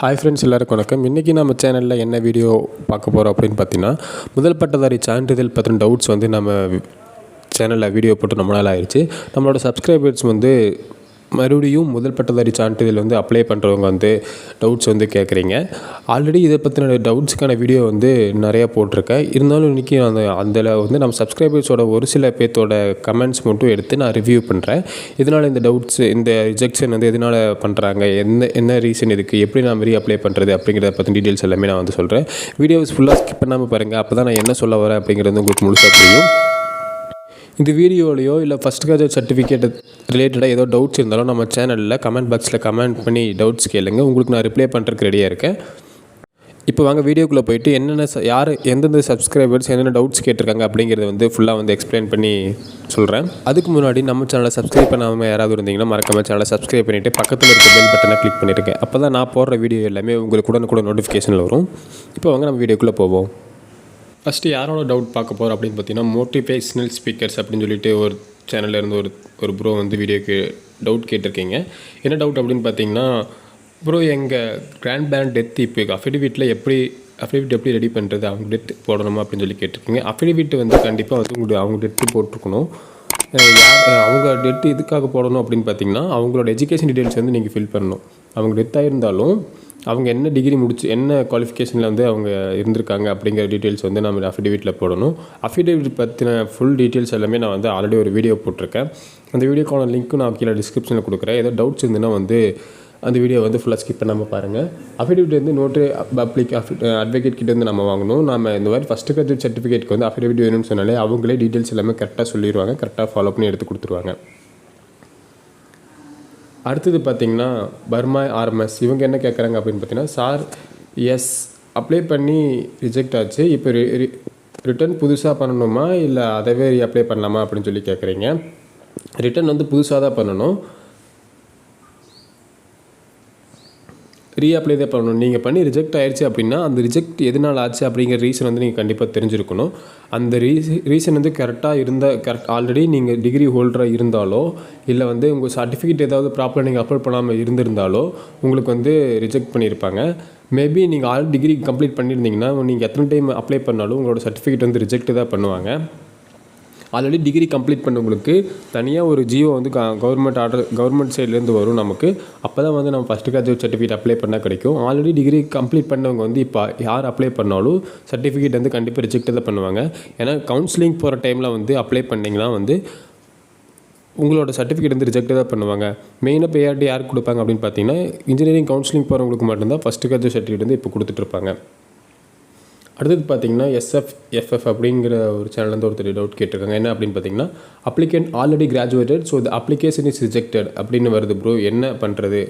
Hi friends, எல்லாருக்கும் வணக்கம். இன்றைக்கி நம்ம சேனலில் என்ன வீடியோ பார்க்க போகிறோம் அப்படின்னு பார்த்தீங்கன்னா, முதல் பட்டதாரி சான்றிதழ் பற்றின டவுட்ஸ் வந்து நம்ம சேனலில் வீடியோ போட்டு ரொம்ப நாள் ஆயிடுச்சு. நம்மளோட சப்ஸ்கிரைபர்ஸ் வந்து மறுபடியும் முதல் பட்டதாரி சான்றிதழ் வந்து அப்ளை பண்ணுறவங்க வந்து டவுட்ஸ் வந்து கேட்குறீங்க. ஆல்ரெடி இதை பற்றின டவுட்ஸுக்கான வீடியோ வந்து நிறையா போட்டிருக்கேன். இருந்தாலும் இன்றைக்கி அதில் வந்து நம்ம சப்ஸ்கிரைபர்ஸோட ஒரு சில பேர்த்தோட கமெண்ட்ஸ் மட்டும் எடுத்து நான் ரிவ்யூ பண்ணுறேன். இதனால் இந்த டவுட்ஸ், இந்த ரிஜெக்ஷன் வந்து எதனால் பண்ணுறாங்க, என்ன ரீசன் இருக்குது, எப்படி நான் அப்ளை பண்ணுறது அப்படிங்கிறத பற்றி டீட்டெயில்ஸ் எல்லாமே நான் வந்து சொல்கிறேன். வீடியோஸ் ஃபுல்லாக ஸ்கிப் பண்ணாமல் பாருங்கள். அப்போ தான் நான் என்ன சொல்ல வரேன் அப்படிங்கிறது உங்களுக்கு முழுசாக புரியும். இந்த வீடியோலையோ இல்லை ஃபஸ்ட் கிராஜுவேட் சர்டிஃபிகேட் ரிலேட்டடாக ஏதோ டவுட்ஸ் இருந்தாலும் நம்ம சேனலில் கமெண்ட் பாக்ஸில் கமெண்ட் பண்ணி டவுட்ஸ் கேளுங்க. உங்களுக்கு நான் ரிப்ளை பண்ணுறதுக்கு ரெடியாக இருக்கேன். இப்போ வாங்க வீடியோக்குள்ளே போயிட்டு யார் எந்தெந்த சப்ஸ்கிரைபர்ஸ் என்னென்ன டவுட்ஸ் கேட்டிருக்காங்க அப்படிங்கிறத வந்து ஃபுல்லாக வந்து எக்ஸ்பிளைன் பண்ணி சொல்கிறேன். அதுக்கு முன்னாடி நம்ம சேனலை சப்ஸ்கிரைப் பண்ணாமல் யாராவது இருந்தீங்கன்னா மறக்காம சேனலை சப்ஸ்கிரைப் பண்ணிவிட்டு பக்கத்தில் இருக்க பெல் பட்டனை கிளிக் பண்ணியிருக்கேன். அப்போ தான் நான் போடுற வீடியோ எல்லாமே உங்களுக்கு கூட நோட்டிஃபிகேஷனில் வரும். இப்போ வாங்க நம்ம வீடியோக்குள்ளே போவோம். ஃபஸ்ட்டு யாரோட டவுட் பார்க்க போகிறோம் அப்படின்னு பார்த்தீங்கன்னா, மோட்டிவேஷ்னல் ஸ்பீக்கர்ஸ் அப்படின்னு சொல்லிட்டு ஒரு சேனலில் இருந்து ஒரு ப்ரோ வந்து வீடியோக்கு டவுட் கேட்டிருக்கீங்க. என்ன டவுட் அப்படின்னு பார்த்தீங்கன்னா, ப்ரோ எங்கள் கிராண்ட் பேரண்ட் டெத் இப்போ அஃபிடவிட்டில் எப்படி ரெடி பண்ணுறது, அவங்க டெத் போடணுமா அப்படின்னு சொல்லி கேட்டிருக்கீங்க. அஃபிடவிட் வந்து கண்டிப்பாக வந்து அவங்க டெத்து போட்டிருக்கணும். அவங்க டெத்து எதுக்காக போடணும் அப்படின்னு பார்த்தீங்கன்னா, அவங்களோட எஜுகேஷன் டீட்டெயில்ஸ் வந்து நீங்கள் ஃபில் பண்ணணும். அவங்க டெத் ஆகிருந்தாலும் அவங்க என்ன டிகிரி முடிச்சு என்ன குவாலிஃபிகேஷனில் வந்து அவங்க இருந்திருக்காங்க அப்படிங்கிற டீட்டெயில்ஸ் வந்து நம்ம அஃபிடவிட்டில் போடணும். அஃபிடவிட் பற்றின ஃபுல் டீட்டெயில்ஸ் எல்லாமே நான் வந்து ஆல்ரெடி ஒரு வீடியோ போட்டிருக்கேன். அந்த வீடியோக்கான லிங்க்கும் நான் கீழே டிஸ்கிரிப்ஷனில் கொடுக்குறேன். ஏதோ டவுட்ஸ் இருந்துன்னா வந்து அந்த வீடியோ வந்து ஃபுல்லாக ஸ்கிப் பண்ணாமல் பாருங்கள். அஃபிடவிட் வந்து நோட்டு பப்ளிக் அட்வொகேட் கிட்ட வந்து நம்ம வாங்கணும். நம்ம இந்த மாதிரி ஃபஸ்ட்டு கிராஜுவேட் சர்டிஃபிகேட்க்கு வந்து அஃபிடவிட் வேணும்னு சொன்னாலே அவங்களே டீட்டெயில்ஸ் எல்லாமே கரெக்டாக சொல்லிடுவாங்க, கரெக்டாக ஃபாலோ பண்ணி எடுத்து கொடுத்துருவாங்க. அடுத்தது பார்த்திங்கன்னா, பர்மா ஆர்எம்எஸ் இவங்க என்ன கேட்குறாங்க அப்படின்னு பார்த்தீங்கன்னா, சார் அப்ளை பண்ணி ரிஜெக்ட் ஆச்சு, இப்போ ரிட்டன் புதுசாக பண்ணணுமா இல்லை அதவே அப்ளை பண்ணலாமா அப்படின்னு சொல்லி கேட்குறீங்க. ரிட்டன் வந்து புதுசாக தான் பண்ணணும், ரீஅப்ளை தான் பண்ணணும். நீங்கள் பண்ணி ரிஜெக்ட் ஆயிடுச்சு அப்படின்னா அந்த ரிஜெக்ட் எதனால் ஆச்சு அப்படிங்கிற ரீசன் வந்து நீங்கள் கண்டிப்பாக தெரிஞ்சிருக்கணும். அந்த ரீசன் வந்து ஆல்ரெடி நீங்கள் டிகிரி ஹோல்டராக இருந்தாலோ இல்லை வந்து உங்கள் சர்டிஃபிகேட் ஏதாவது ப்ராப்பராக நீங்கள் அப்லோட் பண்ணாமல் இருந்திருந்தாலோ உங்களுக்கு வந்து ரிஜெக்ட் பண்ணியிருப்பாங்க. மேபி நீங்கள் ஆல்ரெடி டிகிரி கம்ப்ளீட் பண்ணியிருந்தீங்கன்னா நீங்கள் எத்தனை டைம் அப்ளை பண்ணாலும் உங்களோட சர்டிஃபிகேட் வந்து ரிஜெக்ட் தான் பண்ணுவாங்க. ஆல்ரெடி டிகிரி கம்ப்ளீட் பண்ணவங்களுக்கு தனியாக ஒரு ஜியோ வந்து கவர்மெண்ட் சைட்லேருந்து வரும் நமக்கு. அப்போ தான் வந்து நம்ம ஃபஸ்ட்டு கிராஜுவேட் சர்டிஃபிகேட் அப்ளை பண்ணால் கிடைக்கும். ஆல்ரெடி டிகிரி கம்ப்ளீட் பண்ணவங்க வந்து இப்போ யார் அப்ளை பண்ணாலும் சர்டிஃபிகேட் வந்து கண்டிப்பாக ரிஜெக்ட் தான் பண்ணுவாங்க. ஏன்னா கவுன்சிலிங் போகிற டைமில் வந்து அப்ளை பண்ணிங்கன்னா வந்து உங்களோட சர்டிஃபிகேட் வந்து ரிஜெக்ட் தான் பண்ணுவாங்க. மெயினாக ப்ரையாரிட்டி யாருக்கு கொடுப்பாங்க அப்படின்னு பார்த்தீங்கன்னா, இன்ஜினியரிங் கவுன்சிலிங் போகிறவங்களுக்கு மட்டும்தான் ஃபஸ்ட்டு கிராஜுவேட் சர்டிஃபிகேட் வந்து இப்போ கொடுத்துட்ருப்பாங்க. அடுத்தது பார்த்திங்கன்னா, எஃப்எஃப் அப்படிங்கிற ஒரு சேனல்லேருந்து ஒருத்தர் டவுட் கேட்டிருக்காங்க. என்ன அப்படின்னு பார்த்தீங்கன்னா, applicant already graduated so the application is rejected அப்படின்னு வருது ப்ரோ, என்ன பண்ணுறது?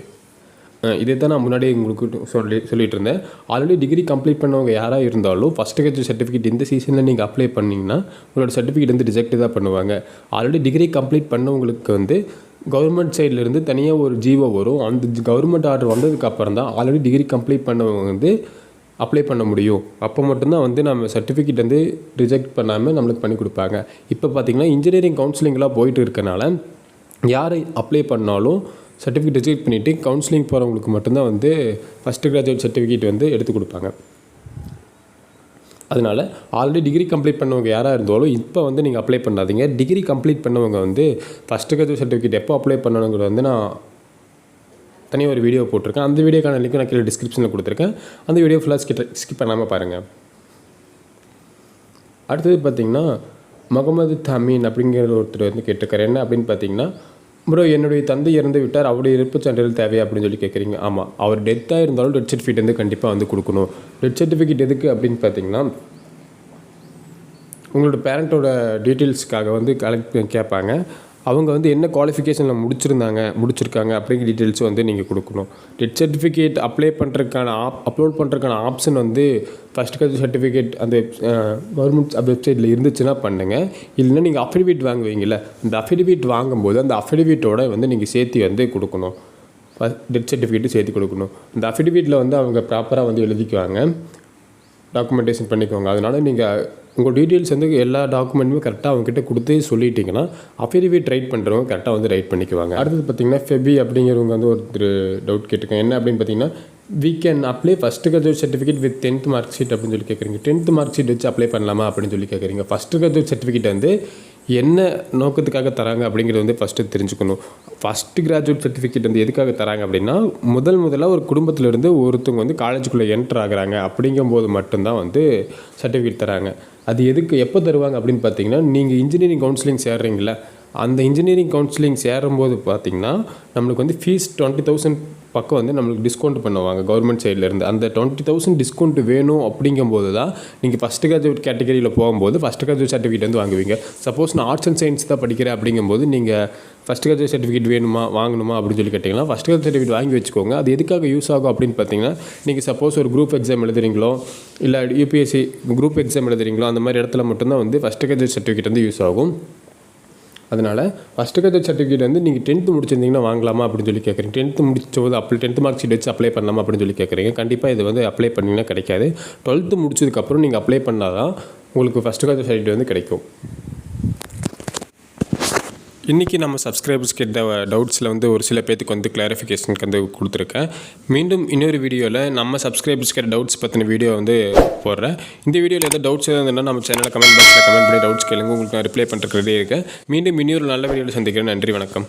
இதே தான் நான் முன்னாடி உங்களுக்கு சொல்லிட்டு இருந்தேன். ஆல்ரெடி டிகிரி கம்ப்ளீட் பண்ணவங்க யாராக இருந்தாலும் ஃபஸ்ட்டு கிராஜுவேட் சர்டிஃபிகேட் இந்த சீசனில் நீங்கள் அப்ளை பண்ணிங்கன்னா உங்களோட சர்டிஃபிகேட் வந்து ரிஜெக்ட் தான் பண்ணுவாங்க. ஆல்ரெடி டிகிரி கம்ப்ளீட் பண்ணவங்களுக்கு வந்து கவர்மெண்ட் சைட்லேருந்து தனியாக ஒரு ஜிஓ வரும். அந்த கவர்மெண்ட் ஆர்டர் வந்ததுக்கப்புறம் தான் ஆல்ரெடி டிகிரி கம்ப்ளீட் பண்ணவங்க வந்து அப்ளை பண்ண முடியும். அப்போ மட்டும்தான் வந்து நம்ம சர்டிஃபிகேட் வந்து ரிஜெக்ட் பண்ணாமல் நம்மளுக்கு பண்ணி கொடுப்பாங்க. இப்போ பார்த்திங்கன்னா இன்ஜினியரிங் கவுன்சிலிங்லாம் போயிட்டு இருக்கனால யாரை அப்ளை பண்ணாலும் சர்டிஃபிகேட் ரிஜெக்ட் பண்ணிவிட்டு கவுன்சிலிங் போகிறவங்களுக்கு மட்டும்தான் வந்து ஃபஸ்ட்டு கிராஜுவேட் சர்டிஃபிகேட் வந்து எடுத்து கொடுப்பாங்க. அதனால் ஆல்ரெடி டிகிரி கம்ப்ளீட் பண்ணவங்க யாராக இருந்தாலும் இப்போ வந்து நீங்கள் அப்ளை பண்ணாதீங்க. டிகிரி கம்ப்ளீட் பண்ணவங்க வந்து ஃபஸ்ட்டு கிராஜுவேட் சர்டிஃபிகேட் எப்போ அப்ளை பண்ணணுங்கிறது வந்து நான் தனியாக ஒரு வீடியோ போட்டிருக்கேன். அந்த வீடியோக்கான லிங்க் நான் கீழே டிஸ்கிரிப்ஷனில் கொடுத்துருக்கேன். அந்த வீடியோ ஃபுல்லாக ஸ்கிப் பண்ணாமல் பாருங்கள். அடுத்தது பார்த்திங்கன்னா, முகமது தமீன் அப்படிங்கிற ஒருத்தர் வந்து கேட்டிருக்காரு. என்ன அப்படின்னு பார்த்தீங்கன்னா, ப்ரோ என்னுடைய தந்தை இறந்து விட்டார், அவருடைய இறப்பு சான்றிதழ் தேவையா அப்படின்னு சொல்லி கேட்குறீங்க. ஆமாம், அவர் டெத்தாக இருந்தாலும் டெத் சர்டிஃபிகேட் வந்து கண்டிப்பாக வந்து கொடுக்கணும். டெத் சர்டிஃபிகேட் எதுக்கு அப்படின்னு பார்த்தீங்கன்னா, உங்களோட பேரண்ட்டோட டீட்டெயில்ஸ்க்காக வந்து கேட்பாங்க. அவங்க வந்து என்ன குவாலிஃபிகேஷனில் முடிச்சிருக்காங்க அப்படிங்கிற டீட்டெயில்ஸும் வந்து நீங்கள் கொடுக்கணும். டெத் சர்டிஃபிகேட் அப்லோட் பண்ணுறதுக்கான ஆப்ஷன் வந்து ஃபஸ்ட் கிராஜுவேட் சர்டிஃபிகேட் அந்த கவர்மெண்ட் வெப்சைட்டில் இருந்துச்சுன்னா பண்ணுங்கள். இல்லைன்னா நீங்கள் அஃபிடவிட் வாங்குவீங்கள்ல, அந்த அஃபிடவிட் வாங்கும்போது அந்த அஃபிடவிட்டோட வந்து நீங்கள் சேர்த்து வந்து கொடுக்கணும். டெத் சர்டிஃபிகேட்டு சேர்த்து கொடுக்கணும். அந்த அஃபிடவிட்டில் வந்து அவங்க ப்ராப்பராக வந்து எழுதிக்குவாங்க, டாக்குமெண்டேஷன் பண்ணிக்கோங்க. அதனால் நீங்கள் உங்கள் டீட்டெயில்ஸ் வந்து எல்லா டாக்குமெண்ட்டுமே கரெக்டாக அவங்ககிட்ட கொடுத்து சொல்லிட்டிங்கன்னா அஃபிடவிட் ரைட் பண்ணுறவங்க கரெக்டாக வந்து ரைட் பண்ணிக்குவாங்க. அடுத்தது பார்த்திங்கன்னா, ஃபெபி அப்படிங்கிறவங்க வந்து ஒருத்தர் டவுட் கேட்டிருக்காங்க. என்ன அப்படின்னு பார்த்தீங்கன்னா, we can apply first graduate certificate with 10th mark sheet அப்படின்னு சொல்லி கேட்குறீங்க. 10th mark sheet வச்சு அப்ளை பண்ணலாமா அப்படின்னு சொல்லி கேட்குறீங்க. ஃபஸ்ட் கிராஜுவேட் சர்டிஃபிகேட் வந்து என்ன நோக்கத்துக்காக தராங்க அப்படிங்கிறது வந்து ஃபஸ்ட்டு தெரிஞ்சுக்கணும். ஃபஸ்ட்டு கிராஜுவேட் சர்டிஃபிகேட் வந்து எதுக்காக தராங்க அப்படின்னா, முதலாக ஒரு குடும்பத்திலேருந்து ஒருத்தவங்க வந்து காலேஜுக்குள்ளே என்ட்ரு ஆகுறாங்க அப்படிங்கும்போது மட்டும்தான் வந்து சர்டிஃபிகேட் தராங்க. அது எதுக்கு எப்போ தருவாங்க அப்படின்னு பார்த்தீங்கன்னா, நீங்கள் இன்ஜினியரிங் கவுன்சிலிங் சேர்றீங்களா, அந்த இன்ஜினியரிங் கவுன்சிலிங் சேரும்போது பார்த்திங்கன்னா நம்மளுக்கு வந்து ஃபீஸ் 20,000 பக்கம் வந்து நம்மளுக்கு டிஸ்கவுண்ட் பண்ணுவாங்க கவர்மெண்ட் சைட்லேருந்து. அந்த 20,000 டிஸ்கவுண்ட் வேணும் அப்படிங்கும்போது தான் நீங்கள் ஃபஸ்ட் கிராஜுவேட் கேட்டகரியில் போகும்போது ஃபஸ்ட் கிராஜுவேட் சர்டிஃபிகேட் வந்து வாங்குவீங்க. சப்போஸ் நான் ஆர்ட்ஸ் அண்ட் சயின்ஸ் தான் படிக்கிறேன் அப்படிங்கும்போது நீங்கள் ஃபஸ்ட் கிராஜுவேட் சர்டிஃபிகேட் வாங்கணுமா அப்படின்னு சொல்லி கேட்டிங்கன்னா, ஃபஸ்ட் கிராஜுவேட் சர்டிஃபிகேட் வாங்கி வச்சுக்கோங்க. அது எதுக்காக யூஸ் ஆகும் அப்படின்னு பார்த்தீங்கன்னா, நீங்கள் சப்போஸ் ஒரு குரூப் எக்ஸாம் எழுதுறீங்களோ இல்லை யூபிஎஸ்சி குரூப் எக்ஸாம் எழுதுறீங்களோ அந்த மாதிரி இடத்துல மட்டும்தான் வந்து ஃபஸ்ட் கிராஜுவேட் சர்டிஃபிகேட் வந்து யூஸ் ஆகும். அதனால் ஃபஸ்ட் கிராஜுவேட் சர்டிஃபிகேட் வந்து நீங்கள் 10th முடிச்சிருந்தீங்கன்னா வாங்கலாமா அப்படின்னு சொல்லி கேட்குறீங்க. 10th முடிச்சபோது 10th மார்க் ஷீட் வச்சு அப்ளை பண்ணலாமா அப்படின்னு சொல்லி கேட்குறீங்க. கண்டிப்பாக இது வந்து அப்ளை பண்ணிங்கன்னா கிடைக்காது. 12th முடிச்சதுக்கப்புறம் நீங்கள் அப்ளை பண்ணால் தான் உங்களுக்கு ஃபஸ்ட் கிராஜுவேட் சர்டிஃபிகேட் வந்து கிடைக்கும். இன்றைக்கி நம்ம சப்ஸ்கிரைபர்ஸ் கேட்ட டவுட்ஸில் வந்து ஒரு சில பேத்துக்கு வந்து கிளாரிஃபிகேஷனுக்கு வந்து கொடுத்துருக்கேன். மீண்டும் இன்னொரு வீடியோவில் நம்ம சப்ஸ்கிரைபர்ஸ் கேட்ட டவுட்ஸ் பற்றின வீடியோ வந்து போடுறேன். இந்த வீடியோவில் எதாவது டவுட்ஸ் எதாவது இருந்தால் நம்ம சேனலில் கமெண்ட் பாக்ஸில் கமெண்ட் பண்ணி டவுட்ஸ் கேளுங்க. உங்களுக்கு நான் ரிப்ளை பண்ணுறதுக்கு ரெடியாக இருக்கேன். மீண்டும் இன்னொரு நல்ல வீடியோவில் சந்திக்கிறேன். நன்றி, வணக்கம்.